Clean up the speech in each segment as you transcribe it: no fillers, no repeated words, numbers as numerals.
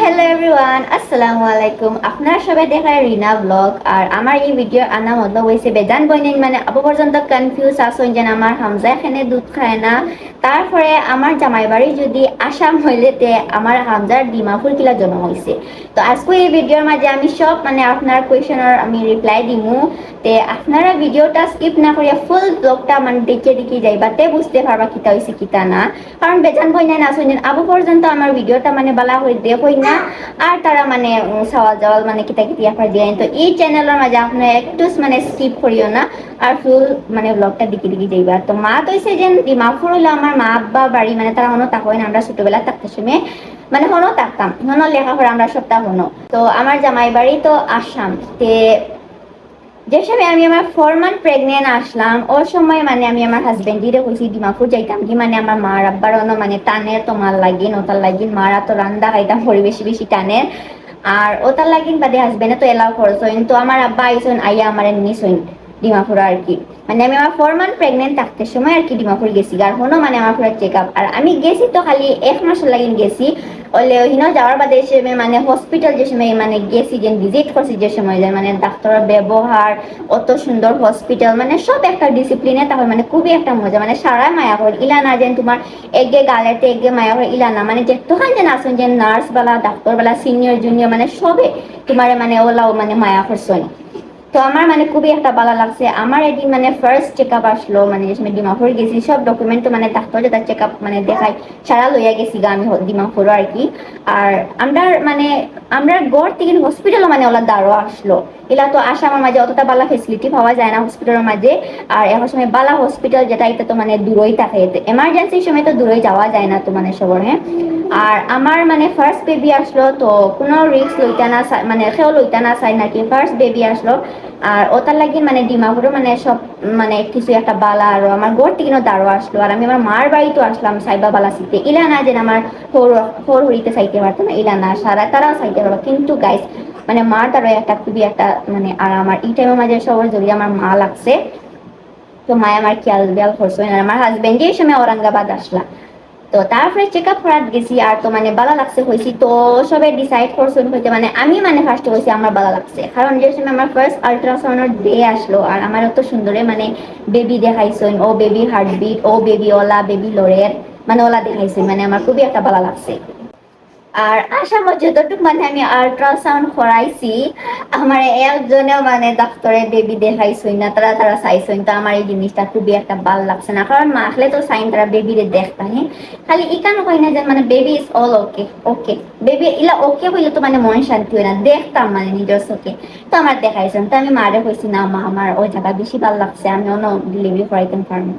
Hello everyone, আসসালামু আলাইকুম। আপনারা সবাই দেখায় রিনা ব্লগ। আর আমার এই ভিডিও আনা মতলব হয়েছে বেজান বইনেন মানে আবু পর্যন্ত কনফিউজ আসুন যেন আমার হামজা এখানে দুধ খায় না। তারপরে আমার জামাই বাড়ি যদি আসাম হইলেতে আমার হামজার ডিমাপুর কিলা জন্ম হয়েছে। তো আজকে এই ভিডিওর মাঝে আমি সব মানে আপনার কোয়েশনের আমি রিপ্লাই দিমু। তে আপনারা ভিডিওটা স্কিপ না করিয়া ফুল ব্লগটা মানে দেখে দেখে যাইবাতে বুঝতে পারবা কিতা হয়েছে কিতা না। কারণ বেজান বইনেন আসুন যেন আবু পর্যন্ত আমার ভিডিওটা মানে বালা হয়ে দেখই না। আর তারা মানে সওয়াল জওয়াল মানে কিতা কিতি আপনার দিয়ে তো এই চ্যানেলের মাঝে আপনার একটু মানে স্কিপ করিও না। আর ফুল মানে ব্লগটা দিকে দিকে যাইবা। তো মা তো হইছে যে ডিমাপুর হইলো আমার মা আব্বা বাড়ি মানে তারা হনো তাকই না আমরা ছোটবেলা থাকতে সময় মানে হনো থাকতাম হনো লেখাপড়া আমরা সপ্তাহ হনো। তো আমার জামাই বাড়ি তো আসাম। তে যে সময় আমি আমার 4 মান্থ প্রেগনেন্ট আসলাম ওই সময় মানে আমি আমার হাজবেন্ডিরে কইছি ডিমাপুর যাইতাম কি মানে আমার মার আব্বার মানে টানের তোমার লাগিন ওটার লাগিন মারা তো রান্দা খাইতাম পরি বেশি বেশি টানের। আর ওটার লাগিন বাদে হাজবেন্ডে তো এলাও খরচ হইন তো আমার আব্বা আইসন আইয়া আমার নিস হইন ডিমাপুর আর কি। মানে আমি আমার 4 মান্থ প্রেগনেন্ট থাকতে সময় আর কি ডিমাপুর গেছি আর হনো মানে আমার পুরো চেক আপ। আর আমি গেছি তো খালি 1 মাস লাগিন গেছি। ওলে হিনো যাওয়ার বাদে এসে মানে হসপিটাল যে সময় মানে গেছি যে ভিজিট করছি যে সময় যায় মানে ডাক্তারের ব্যবহার অত সুন্দর হসপিটাল মানে সব একটা ডিসিপ্লিনে তাহলে মানে খুবই একটা মজা মানে সারা মায়া হল ইলা না যেন তোমার একগে গালেতে একগে মায়া হল ইলা না মানে যেতখান যেন আসুন যে নার্স বালা ডাক্তার বালা সিনিয়র জুনিয়র মানে সবে তোমার মানে ওলাও মানে মায়া করছেন। তো আমার মানে খুবই একটা ভালো লাগছে। আমার এদিন মানে ফার্স্ট চেক আপ আসলো মানে যে সময় ডিমাপুর গেছি সব ডকুমেন্ট তো মানে ডাক্তার যেটা চেক আপ মানে দেখাই সারা লইয়া গেছি গা আমি ডিমাপুর আর কি। আর আমরা মানে আমরা গড় থেকে হসপিটালও মানে ওলা দাঁড়ো আসলো। এলা তো আসামের মাঝে অতটা বালা ফেসিলিটি পাওয়া যায় না হসপিটালের মাঝে। আর এখন সময় বালা হসপিটাল যেটা এটা তো মানে দূরই থাকে এমার্জেন্সির সময় তো দূরই যাওয়া যায় না তো মানে সবর হ্যাঁ। আর আমার মানে ফার্স্ট বেবি আসলো তো কোনো রিস্ক লইতা না মানে সেও লইতা না চাই নাকি ফার্স্ট বেবি আসলো। আর ওটার লাগি মানে ডিমাপুরও মানে সব মানে কিছু একটা বালা আর আমার গোর থেকে দাঁড়ো আসলো। আর আমি আমার মার বাড়িতে আসলাম সাইবা বালা সিতে ইলা না যে আমার হোর হরিতে চাইতে পারতো না ইলা না সারা তারাও চাইতে পারবো কিন্তু গাইস মানে মার তারও একটা খুবই একটা মানে আর আমার এই টাইমের মাঝে সবার জড়িয়ে আমার মা লাগছে। তো মায় আমার খেয়াল বেয়াল করছে আমার হাজবেন্ড যে সময় ঔরঙ্গাবাদ আসলা। তো তারপরে চেক আপ করার গেছি আর তো মানে ভালো লাগছে হয়েছি তো সবাই ডিসাইড করছেন হইতে মানে আমি মানে ফার্স্ট হয়েছি আমার ভালো লাগছে কারণ যে সময় আমার ফার্স্ট আলট্রাসাউন্ডের ডে আসলো আর আমার অত সুন্দরে মানে বেবি দেখাইছেন ও বেবি হার্টবিট ও বেবি ওলা বেবি লড়ের মানে ওলা দেখাইছে মানে আমার খুবই একটা ভালো লাগছে। আর আসামত যতটুকু মানে আমি আল্ট্রাসাউন্ড করাইছি আমার একজনেও মানে ডাক্তারে বেবি দেখাইছই না তারা তারা চাইছই তো আমার এই জিনিসটা খুবই একটা ভাল লাগছে না কারণ মাখলে তো সাইন তারা বেবিরে দেখতা হ্যাঁ। খালি ইকানো হয় না যে মানে baby is all okay okay baby ইলা ওকে হইলে তো মানে মন শান্তি হয় না দেখতাম মানে নিজের চোখে। তো আমার দেখাইছেন তো আমি মারে কইছি না মা আমার ওই জায়গা বেশি ভাল লাগছে আমি অন্য ডেলিভারি করাইতে পারবো।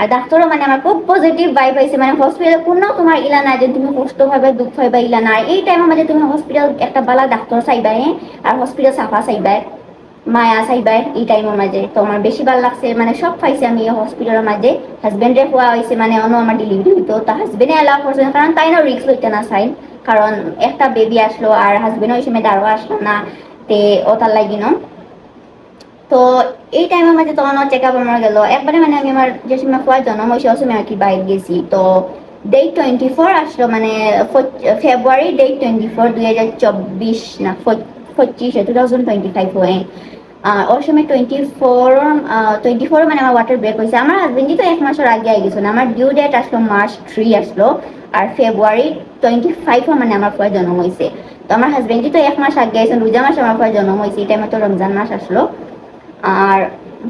আর ডাক্তারও মানে আমার খুব পজিটিভ ভাইব পাইছে মানে হসপিটালে কোনো তোমার ইলা নাই যে তুমি কষ্ট পাবে দুঃখ পাইবা ইলা নাই এই টাইমের মাঝে তুমি হসপিটাল একটা বালা ডাক্তার চাইবাই আর হসপিটাল সাফা চাইবাই মায়া চাইবাই এই টাইমের মাঝে তো আমার বেশি ভালো লাগছে মানে সব পাইছে আমি হসপিটালের মাঝে। হাজবেন্ডে খোয়া হয়েছে মানে অন্য আমার ডেলিভারি হইতো তো হাজবেন্ডে অ্যালাউ করছে কারণ তাই না রিস্ক লইতে না চাই কারণ একটা বেবি আসলো আর হাজবেন্ড ওই সময় দাঁড়ো আসলো না তে ওটার লাগি না। তো এই টাইমের মাঝে তখন চেক আপ আমার গেল একবারে মানে আমি আমার যে সময় খোয়ার জন্ম হয়েছে ওই সময় আর কি বাইরে গেছি। তো ডেট 24 আসলো মানে ফেব্রুয়ারি ডেট 24 2024 না 25 2025 হয়ে ওর সময় 24 মানে আমার ওয়াটার ব্রেক হয়েছে আমার হাজবেন্ডই তো 1 মাসের আগে আই গেছিল আমার ডিউ ডেট আসলো মার্চ 3 আসলো। আর ফেব্রুয়ারি 25 মানে আমার খোয়ার জন্ম হয়েছে। তো আমার হাজবেন্ডই তো 1 মাস আগে আইসেন রোজা মাসে আমার খোয়ার জন্ম হয়েছে এই টাইমে তো রমজান মাস আসলো। আর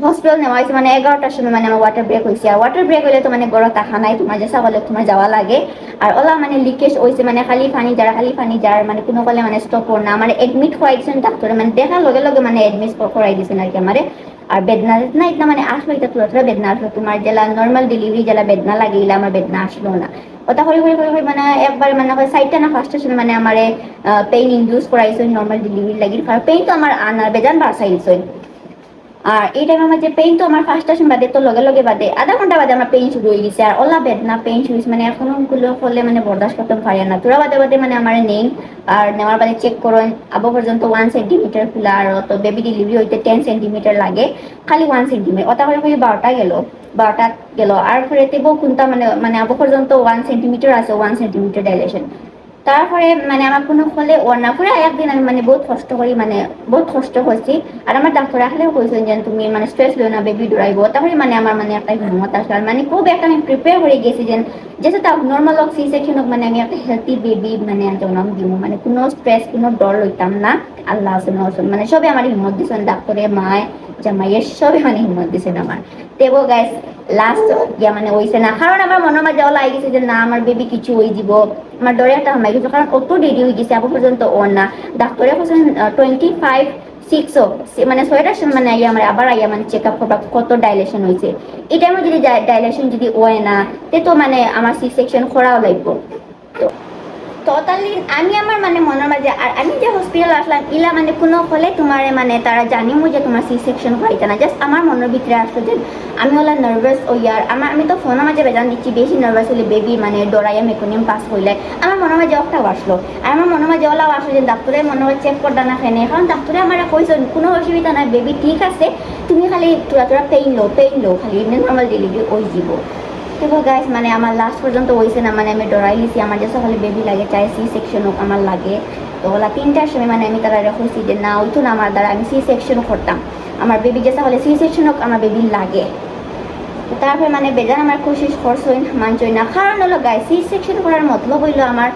হসপিটাল নেওয়া হয়েছে মানে 11টার সময় মানে আমার ওয়াটার ব্রেক হয়েছে আর ওয়াটার ব্রেক হলে তো মানে গড় টাকা নাই তোমার যে সাগলে তোমার যাওয়া লাগে। আর ওলা মানে লিকেজ হয়েছে মানে খালি পানি যার মানে কোনো কলে মানে স্টপ না মানে এডমিট করাইছেন ডাক্তারে মানে দেখার লগে লগে মানে এডমিট করাই দিয়েছেন আর কি আমারে। আর বেদনা না এটা মানে আসলো এটা তুলা বেদনা আসলো তোমার জেলা নর্মাল ডেলিভারি জেলা বেদনা লাগে ইলা আমার বেদনা আসলো না। ওটা হয়ে মানে একবার মানে সাইডটা না ফার্স্টের সময় মানে আমার পেইন ইনডিউস করাইছে নর্মাল ডেলিভারি লাগি কারণ পেইন তো আমার আনার বেজান বাড়াইছে। আর এই টাইমের মধ্যে পেইন তো আমার ফার্স্ট আসন বাদে তো লগে লগে বাদে আধা ঘন্টা বাদে আমার পেইন শুরু হয়ে গেছে আর ওলা বেদনা পেইন শুরু হয়েছে মানে এখন গুলো করলে মানে বরদাস্ত করতে পারি না তোরা বাদে বাদে মানে আমার নেই। আর নেওয়ার বাদে চেক করেন আবু পর্যন্ত 1 সেন্টিমিটার খোলা আর তো বেবি ডেলিভারি হইতে 10 সেন্টিমিটার লাগে খালি 1 সেন্টিমিটার ওটা করে 12টা গেল 12টা গেল আর ফেরেতে বউ কোনটা মানে মানে আবু পর্যন্ত 1 সেন্টিমিটার আছে 1 সেন্টিমিটার ডাইলেশন। তারপরে মানে আমার কোনো ফলে ওনা করে একদিন আমি মানে বহুত কষ্ট করছি আর আমার ডাক্তার আসলেও কইছেন যে তুমি মানে স্ট্রেস লিও না বেবি দৌড়াইব তারপরে মানে আমার মানে একটা হিম্মত আসলে মানে খুব একটা আমি প্রিপেয়ার হয়ে গেছি যে যেহেতু তা নর্মাল হোক সি সেকশন হোক মানে আমি একটা হেলদি বেবি মানে জন্ম দিব মানে কোনো স্ট্রেস কোনো ডর লইতাম না আল্লাহ আসেন মানে সবে আমার হিম্মত দিয়েছেন ডাক্তারে মায় জামাইয়ের সবে মানে হিম্মত দিয়েছেন আমার দেবো গাইস লাস্ট ইয়া মানে হইছে না কারণ আমার মনের মাঝে ওলা গেছে যে না আমার বেবি কিছু হয়ে যাব আমার ডরে একটা হামাই গেছে কারণ অত দেরি হয়ে গেছে আবু পর্যন্ত ওর না ডাক্তারে বলছেন 25/6 মানে 6টার সময় মানে আইয়া আমার আবার আইয়া মানে চেক আপ করবা কত ডাইলেশন হয়েছে এই টাইমে যদি ডাইলেশন যদি হয় না তে তো মানে আমার সি সেকশন করাও লাগবে টোটালি আমি আমার মানে মনের মাঝে আর আমি যে হসপিটাল আসলাম ইলা মানে কোনো ফলে তোমার মানে তারা জানিও যে তোমার সি সেকশন হইতে না জাস্ট আমার মনের ভিতরে আসলো যে আমি হলো নার্ভাস ও ইয়ার আমি তো ফোনের মাঝে বেজান দিচ্ছি বেশি নার্ভাস হলে বেবি মানে ডরাইয়া মেকোনিয়াম পাস হইলে আমার মনের মাঝে একটাও আসলো আর আমার মনের মাঝে ওলাও আসলো যে ডাক্তারে মনে হয় চেক করতে না খেনে কারণ ডাক্তারে আমার কইছে কোনো অসুবিধা নাই বেবি ঠিক আছে তুমি খালি তোরা পেইন লো খালি নর্মাল ডেলিভারি ওই যাব তো গাইস মানে আমার লাস্ট পর্যন্ত হয়েছে না মানে আমি ডরাই লিছি আমার যে সকালে বেবি লাগে চাই সি সেকশন হোক আমার লাগে তো ওলা 3টার সময় মানে আমি তারা রেখেছি যে না ওইতো না আমার দ্বারা আমি সি সেকশন করতাম আমার বেবি যে সকালে সি সেকশন হোক আমার বেবি লাগে তো তারপরে মানে বেজান আমার কোশিশ করছই মানছই না কারণ হলো গাইস সি সেকশন করার মতলব হইলো আমার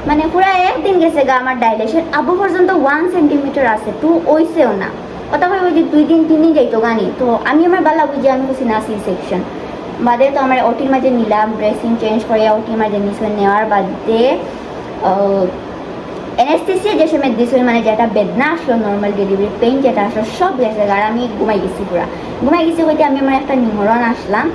মানে পুরো একদিন গেছে গা আমার ডাইলেশন আবু পর্যন্ত 1 সেন্টিমিটার আছে 2 ওইছেও না কথা হয় ওই যে 2 দিন 3 দিন যাইতো গানি তো আমি আমার বালা বুঝি আমি খুশি না সি সেকশন বাদে তো আমার ওটির মাঝে নিলাম ড্রেসিং চেঞ্জ করে ওটির মাঝে নিচে নেওয়ার বাদে অ্যানেস্থেসিয়া যে সময় দিছিল মানে যেটা বেদনা আসলো নর্মাল ডেলিভারি পেইন যেটা আসলো সব গেছে আর আমি ঘুমাই গেছি হইতে আমি আমার একটা নিমরণ আসলাম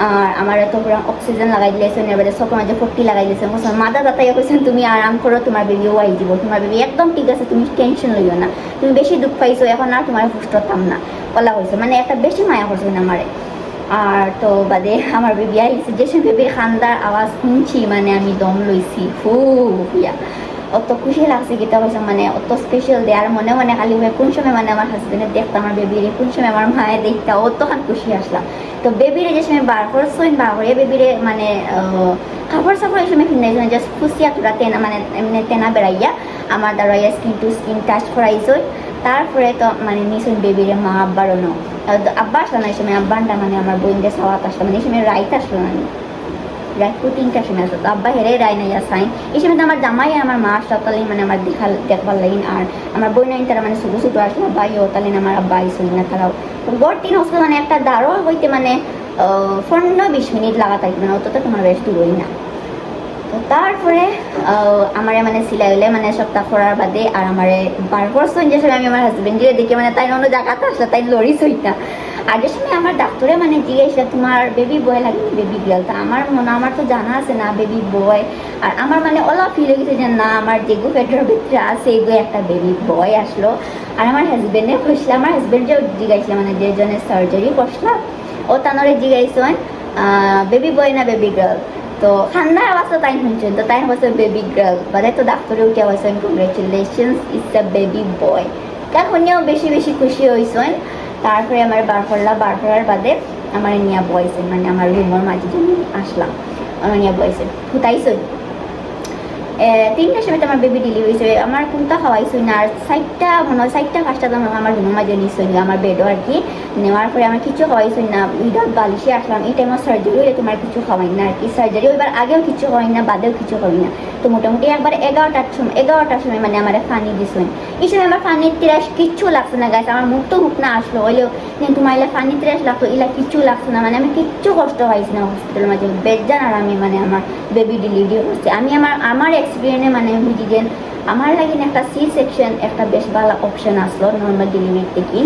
আর আমার এত পুরো অক্সিজেন লাগাই দিয়েছেন এবারে সব মাঝে 40 লাগাই দিয়েছেন মাদা দাতাইয়া কইছেন তুমি আরাম করো তোমার বেবিও আই দিব তোমার বেবি একদম ঠিক আছে তুমি টেনশন লইও না তুমি বেশি দুঃখ পাইছো এখন আর তোমার ফুসতাম না বলা হয়েছে মানে একটা বেশি মায়া করছেন আমারে আর তো বাদে আমার বেবি আইছে যে বেবির খান্দার আওয়াজ শুনছি মানে আমি দম লইছি হুইয়া অত খুশি লাগছে গীতা পয়সা মানে অত স্পেশাল দে আর মনে মনে খালি হয়ে কোন সময় মানে আমার হাজবেন্ডের দেখতাম আমার বেবিরে কোন সময় আমার মায়ে দেখতাম অতখান খুশি আসলাম তো বেবিরে যে সময় বার করছেন বার করে বেবিরে মানে কাপড় সাপড় এই সময় কিনাইছেন জাস্ট খুশিয়া তোরা তেনা মানে এমনি তেনা বেড়াইয়া আমার দ্বারা স্কিন টু স্কিন টাচ করাইছেন তারপরে তো মানে নিছেন বেবিরে মা আব্বারও ন আব্বা আসলো না এই সময় আব্বানটা মানে আমার বোনদের সাওয়াত আসলো মানে এই সময় রাইত আসলো না রাত 3টার সময় আসলো তো আব্বা হেরে রায় না সাইন এই সময় তো আমার জামাই আমার মা আসলো তাহলে মানে আমার দেখবার লাগিন আর আমার বোন আইন তারা মানে শুধু শুধু আসলো আব্বাই ও তাহলে আমার আব্বা আইসল না তারাও গড় 3 হসলো মানে একটা দাঁড়ো হইতে মানে 15-20 মিনিট লাগা থাকবে মানে অতটা তোমার বেশ দূরই না তো তারপরে আমার মানে সিলাই হলে মানে সপ্তাহ করার বাদে আর আমার বার করছেন যে সময় আমি আমার হাজবেন্ডের দেখে মানে তাই অন্য জায়গাতে আসলে তাই লড়ি সইটা আর যে সময় আমার ডাক্তারে মানে জিজ্ঞাসা তোমার বেবি বয় লাগে বেবি গার্ল তা আমার তো জানা আছে না বেবি বয় আর আমার মানে ওলা ফিল হয়ে গেছে যে না আমার যেগু পেটের ভিতরে আছে এগু একটা বেবি বয় আসলো আর আমার হাজবেন্ডে কইছিল আমার হাজবেন্ডেও জিজ্ঞাসা মানে যে জনের সার্জারি করছিলাম ও তানরে জিজ্ঞাসেন বেবি বয় না বেবি গার্ল তো খান্দার আওয়াজ তো তাই শুনছেন তো তাই হচ্ছে বেবি গার্ল বাদে তো ডাক্তারে উঠে বলছেন কংগ্রেচুলেশনস ইটস আ বেবি বয় তা শুনেও বেশি বেশি খুশি হয়েছেন তারপরে আমার বার করার বাদে আমার নিয়ে বয়সেন মানে আমার রুমের মাঝে যখন আসলাম আমার নিয়ে বয়সেন ফুটাইছেন 3টার সময় তো আমার বেবি ডেলিভারি হয়েছে আমার কোনটা খাওয়াইছই না আর 4টা-5টা তো আমার রুমের মাঝে নিশ্চয় আমার বেডও আর কি নেওয়ার পরে আমার কিছু খাওয়াইছই না উইদাউট বালিশে আসলাম এই টাইমে সার্জারি হলে তোমার কিছু খাওয়াই না আর কি সার্জারি ওইবার আগেও কিছু খাওয়াই না বাদেও কিছু খাওয়াই না তো মোটামুটি একবার 11টার সময় মানে আমার পানি দিছেন এই সময় আমার পানির তিরাস কিচ্ছু লাগছে না গাছ আমার মুখ তো হুক না আসলো হইলেও তোমার এলা পানি তিরাস লাগতো এলা কিচ্ছু লাগছে না মানে আমি কিচ্ছু কষ্ট পাইছি না হসপিটালের মাঝে বেজান আর আমি মানে আমার বেবি ডেলিভারি করছি আমি আমার এক্সপিরিয়েন্সে মানে বুঝি যে আমার লাগে একটা সি সেকশন একটা বেশ ভালো অপশন আসলো নর্মাল ডেলিভারি থেকে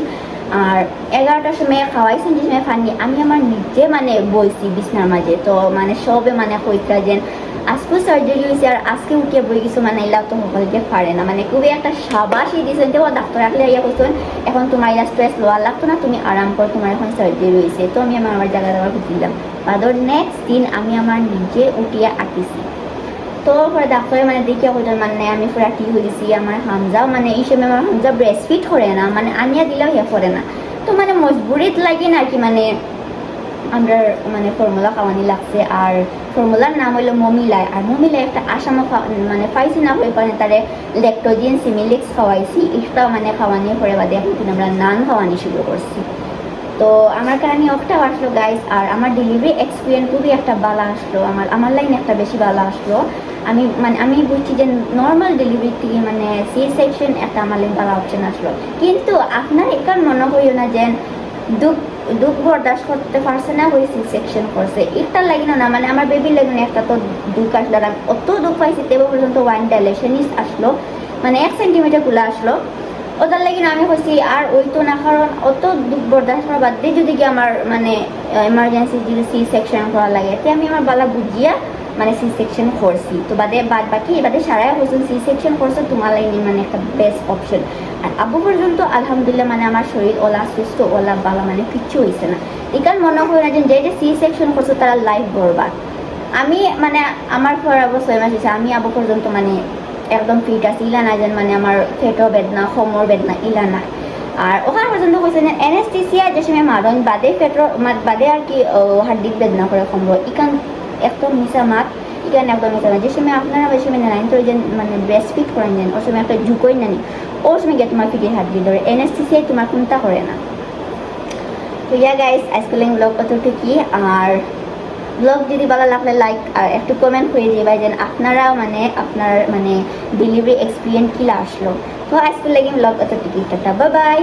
আর 11টার সময় খাওয়াইছেন যে সময় পানি আমি আমার নিজে মানে বইছি বিছনার মাঝে তো মানে সবে মানে কইতা যে আজকেও সার্জারি হয়েছে আর আজকে উঠে বই কিছু মানে এলা তো সকলকে পারে না মানে খুবই একটা সাবাসই দিয়েছেন তো ডাক্তার রাখলে ইয়া করছেন এখন তোমার ইলা স্ট্রেস লোয়ার লাগতো না তুমি আরাম করো তোমার এখন সার্জারি হয়েছে তো আমি আমার জায়গায় দিলাম বাদর নেক্সট দিন আমি আমার নিজে উঠিয়ে আঁকিছি তো পরে ডাক্তারে মানে দেখিয়া কইতেন মানে আমি পুরা ঠিক হয়েছি আমার হামজাও মানে এই সময় আমার হামজা ব্রেস্ট ফিট করে না মানে আনিয়া দিলেও ইয়া করে না তো মানে মজবুরিত লাগে না আর কি মানে আমরা মানে ফর্মুলা খাওয়ানি লাগছে আর ফর্মুলার নাম হলো মমিলাই। আর মমিলাই একটা আসামা মানে পাইছি না হয়ে পারে তারে ল্যাক্টোজিন সিমিলিক্স খাওয়াইছি, এটা মানে খাওয়ানি পরে বাদে এখন আমরা নান খাওয়ানি শুরু করছি। তো আমার কাহিনী অফটাও আসলো গাইস, আর আমার ডেলিভারি এক্সপিরিয়েন্স খুবই একটা ভালো আসলো, আমার লাইন একটা বেশি ভালো আসলো। আমি বুঝছি যে নর্মাল ডেলিভারি থেকে মানে সি সেকশন একটা আমার লাইন ভালো অপশন আসলো। কিন্তু আপনার এখান মনে করিও না যে দুঃখ বরদাস্ত করতে পারছে না ওই সি সেকশন করছে, এটার লাগে না মানে আমার বেবির লাগে একটা তো দুঃখ আসলো, আর অত দুঃখ পাইছি তেও পর্যন্ত ওয়াইন ডাইলেশনই আসলো, মানে 1 সেন্টিমিটার গুলো আসলো। ওটার লাগে আমি হয়েছি আর ওই তো না, কারণ অত দুঃখ বরদাস্ত করা বাদ দিয়ে যদি কি আমার মানে এমার্জেন্সি যদি সি সেকশন করা লাগে তে আমি আমার বালা বুঝিয়া মানে সি সেকশন করছি। তো বাদ বাকি বাদে সারাই হয়েছে সি সেকশন করছে তোমার লাইনে মানে একটা বেস্ট অপশন। আর আব্বু পর্যন্ত আলহামদুলিল্লাহ মানে আমার শরীর ওলা সুস্থ ওলা বালা মানে কিচ্ছু হয়েছে না। এখান মনে হয় না যে যে সি সেকশন করছে তারা লাইফ বরবাদ। আমি মানে আমার 4 বছর 6 মাস হয়েছে, আমি আব্বু পর্যন্ত মানে একদম ফিট আছে, ইলা না যেন মানে আমার পেটও বেদনা সমর বেদনা ইলা না। আর ওখানে পর্যন্ত হয়েছে যে অ্যানেস্থেসিয়া যে সময় মারণ বাদে পেটর বাদে আর কি হাড্ডির বেদনা করে সমর, ইকান একদম মিশা মাত, ইকান একদম মিশা মাত। যে সময় আপনারা ওই সময় নাইন তো যেন মানে ব্রেস্ট ফিট করেন যেন ওই সময় একটা ঝুঁকোই নানি, ওর সময় গিয়ে তোমার ফিটের হাড্ডি ধরে, অ্যানেস্থেসিয়ায় তোমার কোনটা করে না। তো ইয়া গাইস আজকাল ব্লগ কতটুকু, আর ব্লগ যদি ভালো লাগলে লাইক আর একটু কমেন্ট করে দিবা যেন আপনারাও মানে আপনার মানে ডেলিভারি এক্সপিরিয়েন্স কিলা আসলো। তো আজকে লাগি ব্লগ কতটুকু, টাটা বাই বাই।